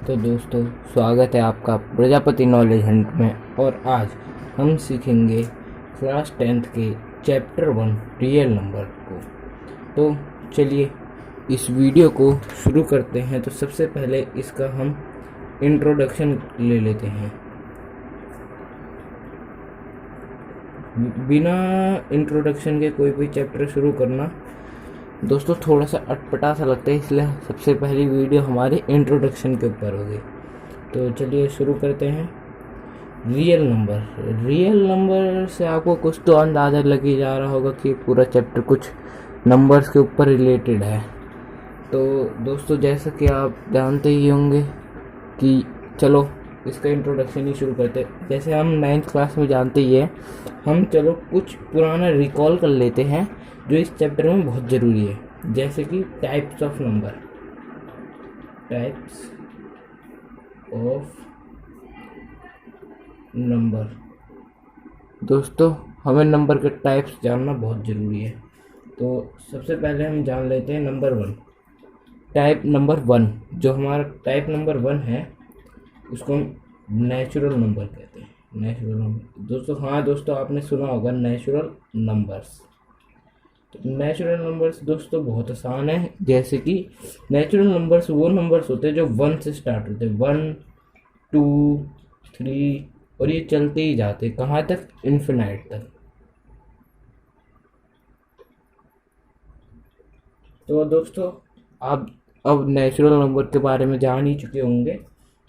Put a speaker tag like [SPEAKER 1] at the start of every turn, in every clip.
[SPEAKER 1] तो दोस्तों, स्वागत है आपका प्रजापति नॉलेज हंट में। और आज हम सीखेंगे क्लास 10th के चैप्टर 1 रियल नंबर को। तो चलिए इस वीडियो को शुरू करते हैं। तो सबसे पहले इसका हम इंट्रोडक्शन ले लेते हैं। बिना इंट्रोडक्शन के कोई भी चैप्टर शुरू करना दोस्तों थोड़ा सा अटपटा सा लगता है, इसलिए सबसे पहली वीडियो हमारी इंट्रोडक्शन के ऊपर होगी। तो चलिए शुरू करते हैं। रियल नंबर से आपको कुछ तो अंदाज़ा लग ही जा रहा होगा कि पूरा चैप्टर कुछ नंबर्स के ऊपर रिलेटेड है। तो दोस्तों, जैसा कि आप जानते ही होंगे कि चलो इसका इंट्रोडक्शन ही शुरू करते हैं। जैसे हम 9th क्लास में जानते ही है, हम चलो कुछ पुराना रिकॉल कर लेते हैं जो इस चैप्टर में बहुत ज़रूरी है। जैसे कि टाइप्स ऑफ नंबर। दोस्तों, हमें नंबर के टाइप्स जानना बहुत ज़रूरी है। तो सबसे पहले हम जान लेते हैं नंबर 1। टाइप नंबर 1, जो हमारा टाइप नंबर 1 है, उसको हम नेचुरल नंबर कहते हैं। नेचुरल नंबर दोस्तों, हाँ दोस्तों, आपने सुना होगा नेचुरल नंबर्स। तो नेचुरल नंबर्स दोस्तों बहुत आसान है। जैसे कि नेचुरल नंबर्स वो नंबर्स होते हैं जो 1 से स्टार्ट होते हैं। 1, 2, 3 और ये चलते ही जाते हैं कहाँ तक? इन्फिनाइट तक। तो दोस्तों, आप अब नेचुरल नंबर के बारे में जान ही चुके होंगे।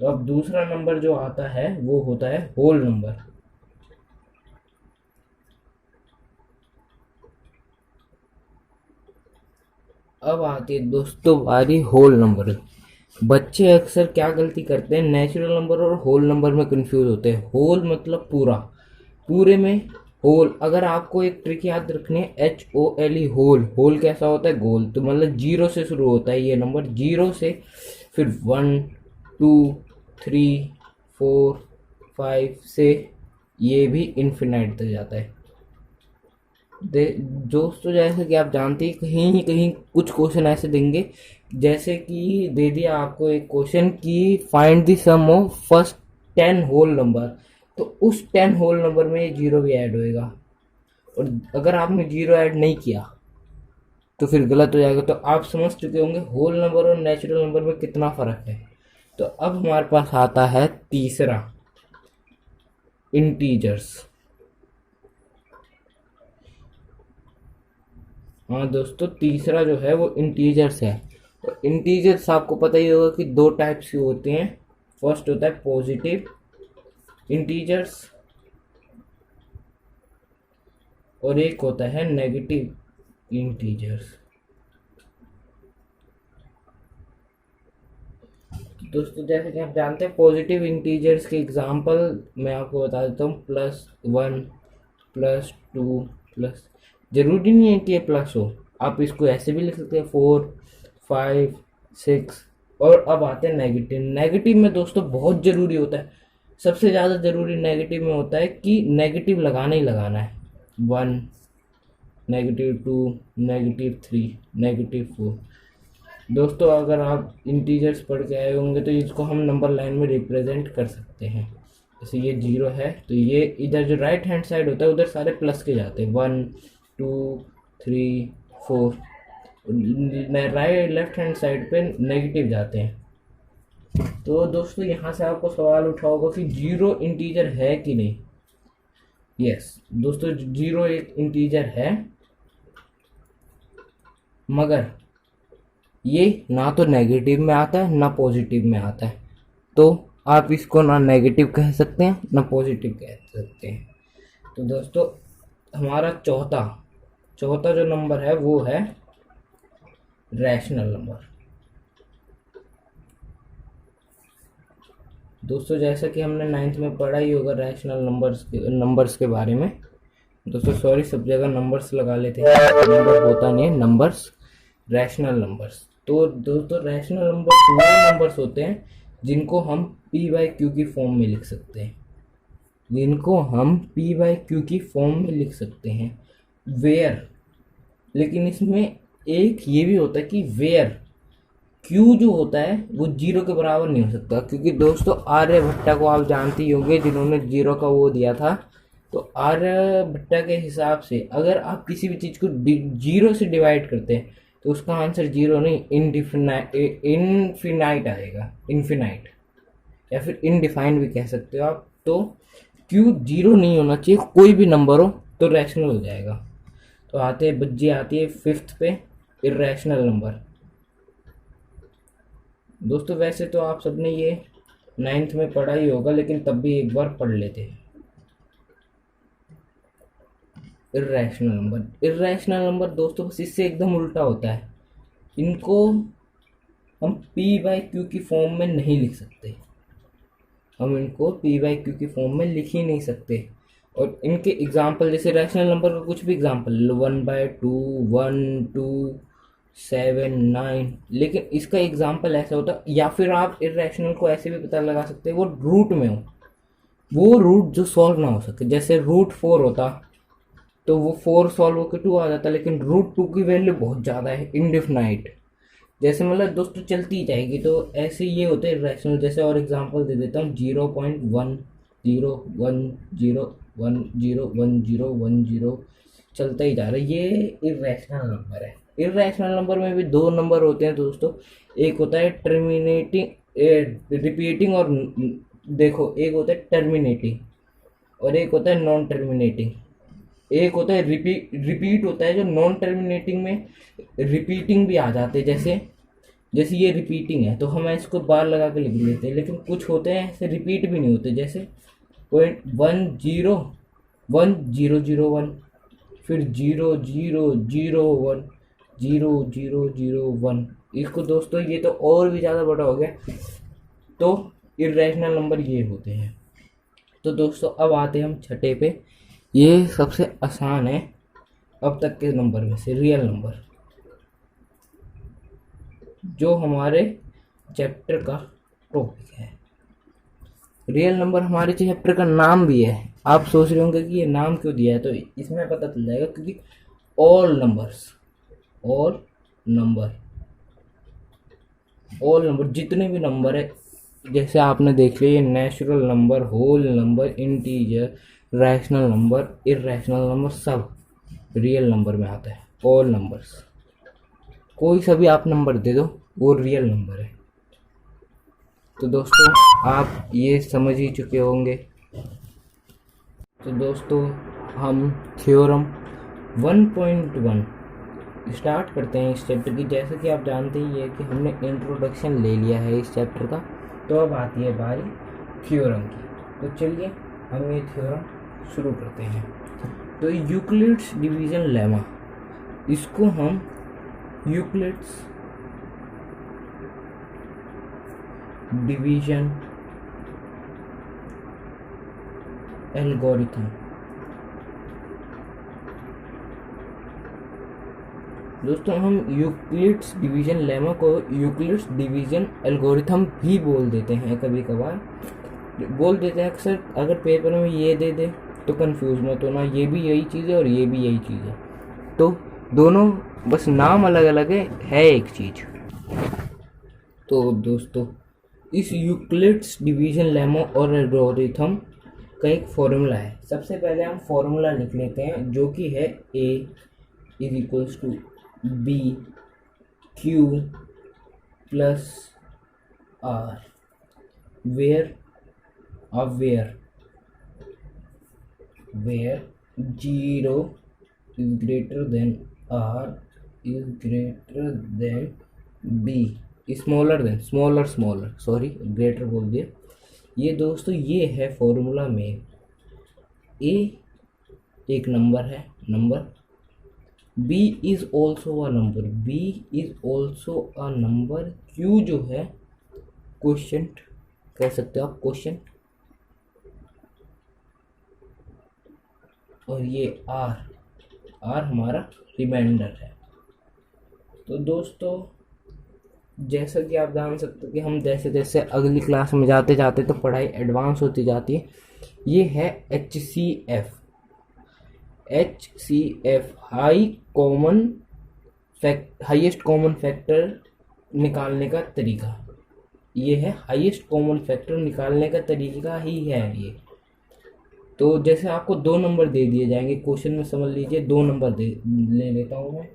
[SPEAKER 1] तो अब दूसरा नंबर जो आता है वो होता है होल नंबर। अब आती है दोस्तों बारी होल नंबर। बच्चे अक्सर क्या गलती करते हैं, नेचुरल नंबर और होल नंबर में कंफ्यूज होते हैं। होल मतलब पूरा, पूरे में होल। अगर आपको एक ट्रिक याद रखनी है, HOLE, होल। होल कैसा होता है? गोल। तो मतलब 0 से शुरू होता है ये नंबर, 0 से फिर 1, 2, 3, 4, 5 से ये भी इन्फिनाइट तक जाता है। दोस्तों, जैसे कि आप जानते हैं, कहीं कुछ क्वेश्चन ऐसे देंगे, जैसे कि दे दिया आपको एक क्वेश्चन कि find the sum of first 10 whole number. तो उस 10 होल नंबर में ये 0 भी ऐड होएगा, और अगर आपने 0 ऐड नहीं किया तो फिर गलत हो जाएगा। तो आप समझ चुके होंगे होल नंबर और नेचुरल नंबर में कितना फ़र्क है। तो अब हमारे पास आता है तीसरा, इंटीजर्स। हाँ दोस्तों, तीसरा जो है वो इंटीजर्स है। और इंटीजर्स आपको पता ही होगा कि 2 टाइप्स के होते हैं। फर्स्ट होता है पॉजिटिव इंटीजर्स और एक होता है नेगेटिव इंटीजर्स। दोस्तों, जैसे कि आप जानते हैं, पॉजिटिव इंटीजर्स के एग्जांपल मैं आपको बता देता हूँ। +1, +2, प्लस, जरूरी नहीं है कि ये प्लस हो, आप इसको ऐसे भी लिख सकते हैं, 4, 5, 6। और अब आते हैं नेगेटिव। नेगेटिव में दोस्तों बहुत ज़रूरी होता है, सबसे ज़्यादा ज़रूरी नेगेटिव में होता है कि नेगेटिव लगाना ही लगाना है। 1, -2, -3, -4। दोस्तों, अगर आप इंटीजर्स पढ़ के आए होंगे तो इसको हम नंबर लाइन में रिप्रेजेंट कर सकते हैं। जैसे ये 0 है तो ये इधर जो राइट हैंड साइड होता है उधर सारे प्लस के जाते हैं। 1, 2, 3, 4। राइट लेफ्ट हैंड साइड पे नेगेटिव जाते हैं। तो दोस्तों, यहाँ से आपको सवाल उठा होगा कि 0 इंटीजर है कि नहीं। यस दोस्तों, 0 एक इंटीजर है, मगर ये ना तो नेगेटिव में आता है ना पॉजिटिव में आता है। तो आप इसको ना नेगेटिव कह सकते हैं ना पॉजिटिव कह सकते हैं। तो दोस्तों, हमारा चौथा जो नंबर है वो है रैशनल नंबर। दोस्तों, जैसा कि हमने 9th में पढ़ा ही होगा रैशनल नंबर्स के बारे में। दोस्तों सॉरी, सब जगह नंबर्स लगा लेते हैं, नंबर होता नहीं है, नंबर्स, रैशनल नंबर्स। तो दोस्तों, रैशनल नंबर्स वो नंबर्स होते हैं जिनको हम P/Q की फॉर्म में लिख सकते हैं, वेयर। लेकिन इसमें एक ये भी होता है कि वेयर क्यू जो होता है वो जीरो के बराबर नहीं हो सकता, क्योंकि दोस्तों आर्यभट्टा को आप जानते ही होंगे जिन्होंने जीरो का वो दिया था। तो आर्यभट्टा के हिसाब से अगर आप किसी भी चीज़ को जीरो से डिवाइड करते हैं तो उसका आंसर जीरो नहीं इनफिनाइट आएगा, इन्फिनाइट या फिर इनडिफाइंड भी कह सकते हो आप। तो क्यू जीरो नहीं होना चाहिए, कोई भी नंबर हो तो रैशनल हो जाएगा। तो बज्जी आती है फिफ्थ पे, इरेशनल नंबर। दोस्तों वैसे तो आप सबने ये नाइन्थ में पढ़ा ही होगा, लेकिन तब भी एक बार पढ़ लेते हैं। इरेशनल नंबर दोस्तों बस इससे एकदम उल्टा होता है। इनको हम पी बाई क्यू की फॉर्म में नहीं लिख सकते, हम इनको पी बाई क्यू की फॉर्म में लिख ही नहीं सकते। और इनके एग्जाम्पल जैसे रैशनल नंबर का कुछ भी एग्जाम्पल 1/2, 1, 2, 7, 9, लेकिन इसका एग्जाम्पल ऐसा होता, या फिर आप इरेशनल को ऐसे भी पता लगा सकते हैं वो रूट में हो, वो रूट जो सॉल्व ना हो सके। जैसे √4 होता तो वो 4 सॉल्व होकर 2 आ जाता, लेकिन √2 की वैल्यू बहुत ज़्यादा है, इनडिफिनाइट, जैसे मतलब दोस्तों चलती ही जाएगी। तो ऐसे ये होते हैं इरेशनल। जैसे और एग्जांपल दे देता हूँ 0.1010101010 चलता ही जा रहा है, ये इरेशनल नंबर है। इरेशनल नंबर में भी दो नंबर होते हैं दोस्तों, एक होता है रिपीटिंग और देखो एक होता है टर्मिनेटिंग और एक होता है नॉन टर्मिनेटिंग। एक होता है रिपीट होता है जो नॉन टर्मिनेटिंग में रिपीटिंग भी आ जाते हैं, जैसे ये रिपीटिंग है तो हम इसको बार लगा के लिख लेते हैं, लेकिन कुछ होते हैं ऐसे रिपीट भी नहीं होते, जैसे 1 0 1 0 0 1, फिर 0 0 0 1 0 0 0 1। इसको दोस्तों ये तो और भी ज़्यादा बड़ा हो गया, तो इरेशनल नंबर ये होते हैं। तो दोस्तों अब आते हैं हम छठे पे, ये सबसे आसान है अब तक के नंबर में से, रियल नंबर, जो हमारे चैप्टर का टॉपिक है। रियल नंबर हमारे चैप्टर का नाम भी है। आप सोच रहे होंगे कि ये नाम क्यों दिया है, तो इसमें पता चल जाएगा, क्योंकि ऑल नंबर जितने भी नंबर है, जैसे आपने देख लिया, ये natural number, whole number, integer, rational number, irrational number, सब रियल नंबर में आता है। ऑल नंबर्स, कोई सा भी आप नंबर दे दो वो रियल नंबर है। तो दोस्तों आप ये समझ ही चुके होंगे। तो दोस्तों हम थ्योरम 1.1 स्टार्ट करते हैं इस चैप्टर की। जैसे कि आप जानते ही है कि हमने इंट्रोडक्शन ले लिया है इस चैप्टर का, तो अब आती है बारी थ्योरम की। तो चलिए हम ये थ्योरम शुरू करते हैं। तो यूक्लिड्स डिवीजन लेमा, इसको हम यूक्लिड्स डिवीजन एल्गोरिथम, दोस्तों हम यूक्लिड्स डिवीजन लेमा को यूक्लिड्स डिवीजन एल्गोरिथम भी बोल देते हैं, कभी कभार बोल देते हैं अक्सर। अगर पेपर में ये दे दे तो कंफ्यूज मत होना, ये भी यही चीज़ है और ये भी यही चीज़ है, तो दोनों बस नाम अलग अलग है एक चीज़। तो दोस्तों इस यूक्लिड्स डिवीजन लेमा और एल्गोरिथम का एक फॉर्मूला है। सबसे पहले हम फॉर्मूला लिख लेते हैं, जो कि है A = B Q + R, where 0 is greater than R is greater than B, smaller sorry greater बोल दिया। ये दोस्तों ये है फॉर्मूला में। A एक नंबर है, B is also a number, Q जो है क्वेश्चन कह सकते हो आप, क्वेश्चन, और ये R हमारा रिमाइंडर है। तो दोस्तों जैसा कि आप जान सकते हो कि हम जैसे जैसे अगली क्लास में जाते जाते तो पढ़ाई एडवांस होती जाती है। ये है HCF, हाईएस्ट कॉमन फैक्टर निकालने का तरीका, ये है हाईएस्ट कॉमन फैक्टर निकालने का तरीका ही है ये। तो जैसे आपको दो नंबर दे दिए जाएंगे क्वेश्चन में, समझ लीजिए दो नंबर ले लेता हूँ मैं,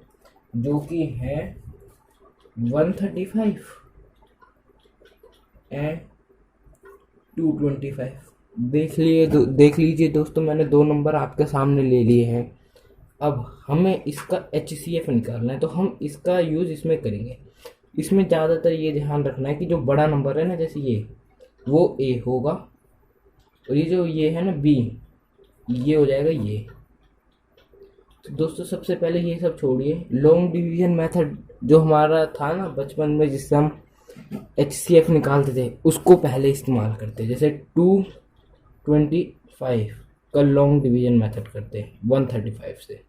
[SPEAKER 1] जो कि है 135 एंड 225। देख लीजिए दोस्तों, मैंने दो नंबर आपके सामने ले लिए हैं। अब हमें इसका HCF निकालना है, तो हम इसका यूज़ इसमें करेंगे। इसमें ज़्यादातर ये ध्यान रखना है कि जो बड़ा नंबर है ना, जैसे ये, वो A होगा, और ये है ना B, ये हो जाएगा ये। तो दोस्तों सबसे पहले ये सब छोड़िए, लॉन्ग डिवीजन मेथड जो हमारा था ना बचपन में, जिससे हम HCF निकालते थे, उसको पहले इस्तेमाल करते। जैसे 225 का लॉन्ग डिवीजन मेथड करते हैं 135 से,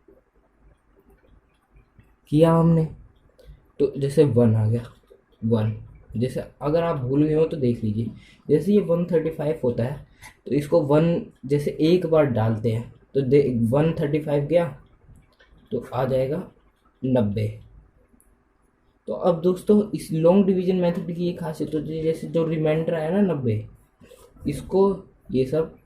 [SPEAKER 1] किया हमने, तो जैसे 1 आ गया 1। जैसे अगर आप भूल गए हो तो देख लीजिए, जैसे ये 135 होता है, तो इसको 1 जैसे एक बार डालते हैं तो 135 गया, तो आ जाएगा 90। तो अब दोस्तों इस लॉन्ग डिवीजन मेथड की ये खासियत होती है, जैसे जो रिमाइंडर आया ना 90, इसको ये सब,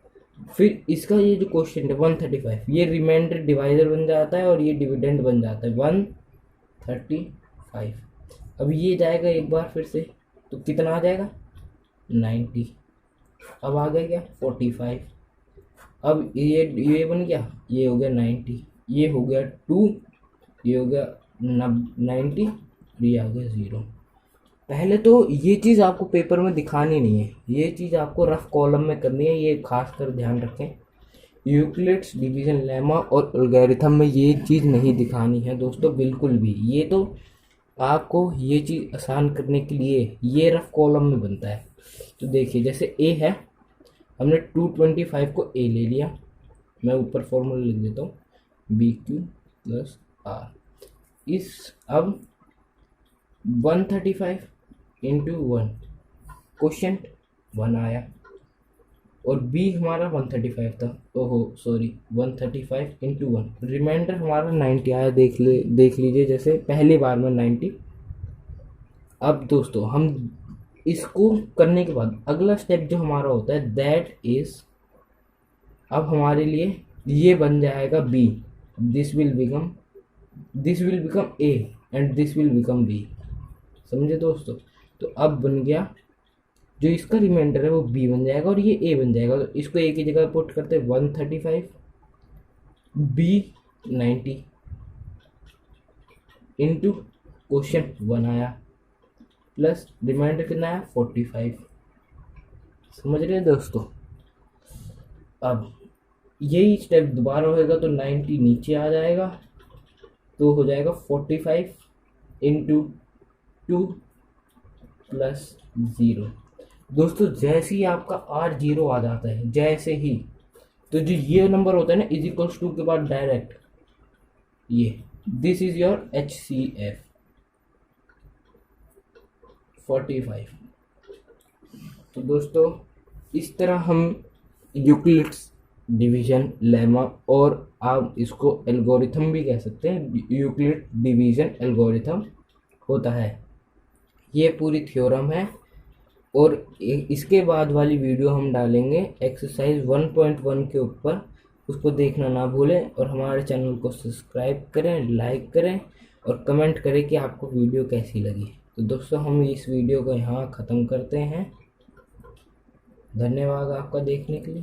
[SPEAKER 1] फिर इसका ये जो क्वेश्चन है 135, ये रिमाइंडर डिवाइजर बन जाता है और ये डिविडेंड बन जाता है 135। अब ये जाएगा एक बार फिर से, तो कितना आ जाएगा 90। अब आ गया क्या 45। अब ये बन गया, ये हो गया 90, ये हो गया 2, ये हो गया 90, ये आ गया 0। पहले तो ये चीज़ आपको पेपर में दिखानी नहीं है, ये चीज़ आपको रफ कॉलम में करनी है, ये खास कर ध्यान रखें। यूक्लिड्स डिवीजन लेमा और एल्गोरिथम में ये चीज़ नहीं दिखानी है दोस्तों, बिल्कुल भी। ये तो आपको ये चीज़ आसान करने के लिए ये रफ कॉलम में बनता है। तो देखिए जैसे A है, हमने 225 को A ले लिया, मैं ऊपर फॉर्मूला लिख देता हूँ, BQ + R। इस अब 135 × 1 क्वेश्चन 1 आया, और B हमारा 135 था, ओहो सॉरी 135 × 1, रिमाइंडर हमारा 90 आया। देख लीजिए जैसे पहली बार में 90। अब दोस्तों हम इसको करने के बाद अगला स्टेप जो हमारा होता है दैट इज, अब हमारे लिए ये बन जाएगा B, this will become A and this will become B। समझे दोस्तों? तो अब बन गया, जो इसका रिमाइंडर है वो B बन जाएगा और ये A बन जाएगा। तो इसको A की जगह पुट करते 135, B 90 इंटू क्वेश्चन 1 आया, प्लस रिमाइंडर कितना आया 45। समझ रहे हैं दोस्तों? अब यही स्टेप दोबारा होएगा तो 90 नीचे आ जाएगा, तो हो जाएगा 45 × 2 + 0। दोस्तों जैसे ही आपका R0 आ जाता है, जैसे ही, तो जो ये नंबर होता है ना =2 के बाद डायरेक्ट ये, दिस इज योर HCF 45। तो दोस्तों इस तरह हम यूक्लिड्स डिवीजन लेमा, और आप इसको एल्गोरिथम भी कह सकते हैं, यूक्लिड डिवीजन एल्गोरिथम होता है। ये पूरी थ्योरम है, और इसके बाद वाली वीडियो हम डालेंगे एक्सरसाइज 1.1 के ऊपर, उसको देखना ना भूलें। और हमारे चैनल को सब्सक्राइब करें, लाइक करें और कमेंट करें कि आपको वीडियो कैसी लगी। तो दोस्तों हम इस वीडियो को यहाँ ख़त्म करते हैं। धन्यवाद आपका देखने के लिए।